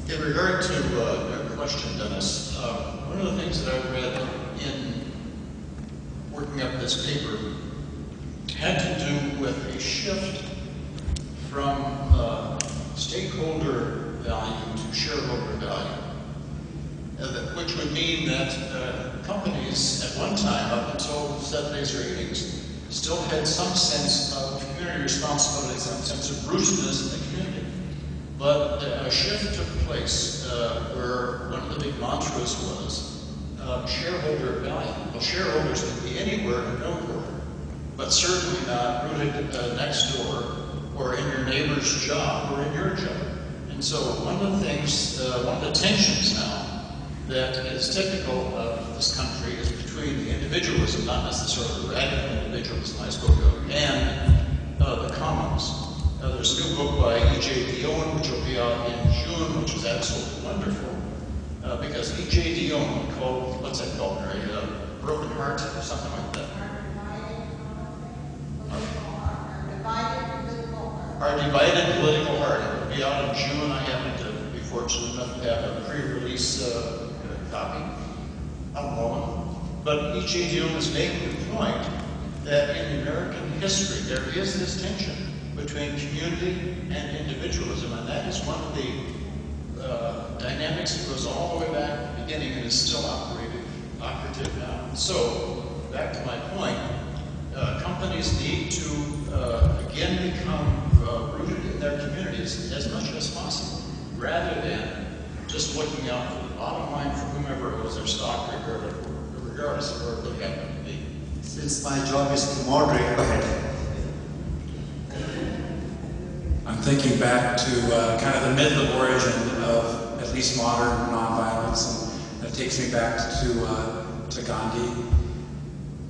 In regard to your question, Dennis, one of the things that I read in working up this paper had to do with a shift from stakeholder value to shareholder value, which would mean that companies at one time, up until 7days or 8days, still had some sense of community responsibility, some sense of rootedness in the community. But a shift took place where one of the big mantras was shareholder value. Well, shareholders can be anywhere and nowhere, but certainly not rooted next door or in your neighbor's job or in your job. And so one of the things, one of the tensions now that is typical of this country is between the individualism, not necessarily the radical individualism I spoke of, and the commons. There's a new book by E.J. Dionne, which will be out in June, which is absolutely wonderful, because E.J. Dionne called, what's that called, Mary? Broken Heart or something like that. Our Divided Political Heart. It will be out in June. I happen to be fortunate enough to have a pre-release copy. I don't know. But E.J. Dionne is making the point that in American history there is this tension between community and individualism, and that is one of the dynamics that goes all the way back to the beginning and is still operative now. So, back to my point, companies need to again become rooted in their communities as much as possible, rather than just looking out for the bottom line for whomever owns their stock, regardless of where they happen to be. Since my job is to moderate, go ahead. I'm thinking back to kind of the myth of origin of at least modern nonviolence, and that takes me back to Gandhi.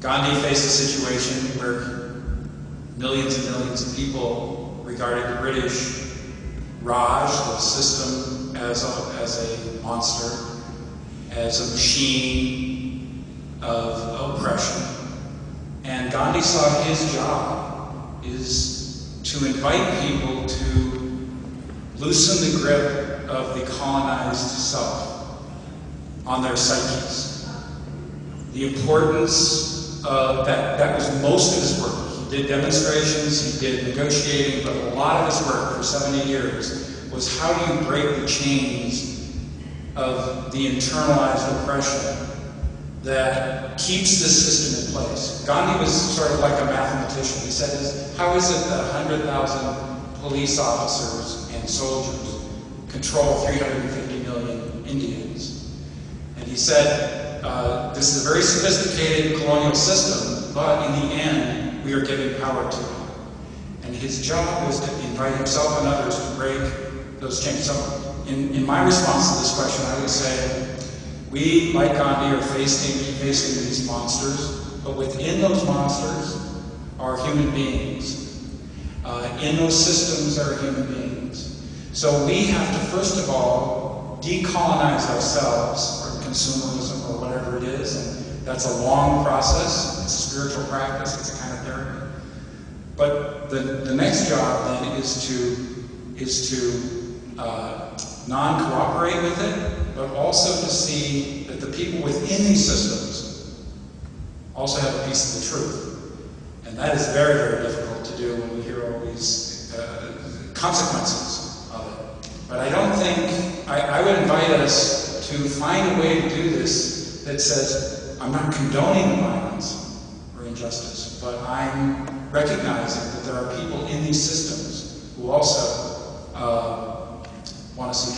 Gandhi faced a situation where millions and millions of people regarded the British Raj, the system, as a monster, as a machine of oppression. And Gandhi saw his job is to invite people to loosen the grip of the colonized self on their psyches. The importance of that was most of his work. He did demonstrations, he did negotiating, but a lot of his work for 70 years was how do you break the chains of the internalized oppression that keeps this system in place. Gandhi was sort of like a mathematician. He said, how is it that 100,000 police officers and soldiers control 350 million Indians? And he said, this is a very sophisticated colonial system, but in the end, we are giving power to it. And his job was to invite himself and others to break those chains. So in my response to this question, I would say, we, like Gandhi, are facing these monsters, but within those monsters are human beings. In those systems are human beings. So we have to, first of all, decolonize ourselves, or consumerism, or whatever it is, and that's a long process. It's a spiritual practice. It's a kind of therapy. But the next job then is to non-cooperate with it, but also to see that the people within these systems also have a piece of the truth. And that is very, very difficult to do when we hear all these consequences of it. But I don't think, I would invite us to find a way to do this that says, I'm not condoning the violence or injustice, but I'm recognizing that there are people in these systems who also want to see